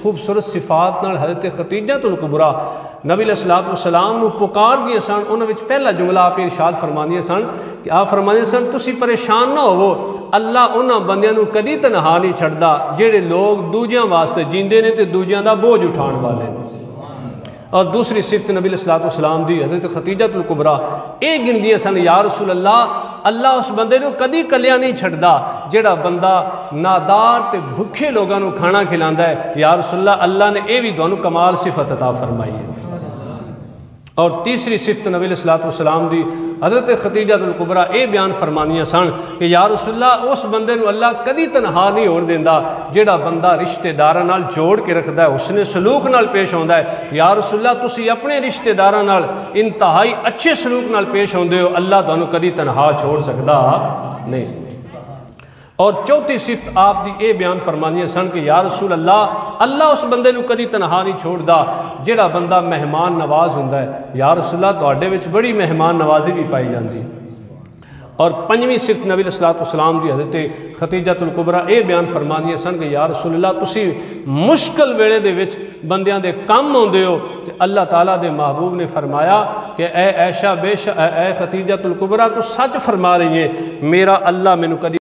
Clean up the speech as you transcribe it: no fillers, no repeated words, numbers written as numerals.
جس خوبصورت صفات نال حضرت خدیجہ الکبریٰ نبی علیہ الصلوۃ والسلام نو پکار دیا سن، انہاں وچ پہلا جملہ آپ ارشاد فرماندے سن کہ آپ فرماندے سن تسی پریشان نہ ہوو، اللہ انہاں بندیاں نو کدی تنہا نہیں چھڑدا جڑے لوگ دوجیاں واسطے جیندے نے تے دوجیاں دا بوجھ اٹھان والے نے۔ اور دوسری صفت نبی علیہ الصلوۃ والسلام دی حضرت خدیجہ الکبریٰ اے گندیاں سن، یا رسول اللہ اس بندے نو کدی کلیا نہیں چھڑدا جڑا بندہ نادار تے بھکھے لوگاں نو کھانا کھلاندا ہے، یا رسول اللہ نے اے بھی تانوں کمال صفت عطا فرمائی ہے۔ اور تیسری صفت نبی علیہ الصلوۃ والسلام دی حضرت خدیجہ الکبریٰ اے بیان فرمانیاں سن کہ یا رسول اللہ اس بندے نو اللہ کدی تنہا نہیں ہون دیندا جڑا بندہ رشتہ داراں نال جوڑ کے رکھدا ہے، حسن سلوک نال پیش ہوندا ہے۔ یا رسول اللہ تسی اپنے رشتہ داراں نال انتہائی اچھے سلوک نال پیش ہوندے ہو، اللہ تانوں کدی تنہا چھوڑ سکدا نہیں۔ اور چوتھی صفت آپ دی اے بیان فرمانیاں سن کہ یا رسول اللہ اس بندے نو کدی تنہا نہیں چھوڑدا جڑا بندہ مہمان نواز ہوندا ہے، یا رسول اللہ تواڈے وچ بڑی مہمان نوازی بھی پائی جاندی۔ اور پنجویں صفت نبی علیہ الصلوۃ والسلام دی حضرت خدیجہ الکبریٰ اے بیان فرمانیاں سن کہ یا رسول اللہ تسی مشکل ویلے دے وچ بندیاں دے کم ہوندے ہو، تے اللہ تعالیٰ دے محبوب نے فرمایا کہ اے عائشہ اے خدیجہ الکبریٰ تو سچ فرما رہی ہیں، میرا اللہ مینوں کدی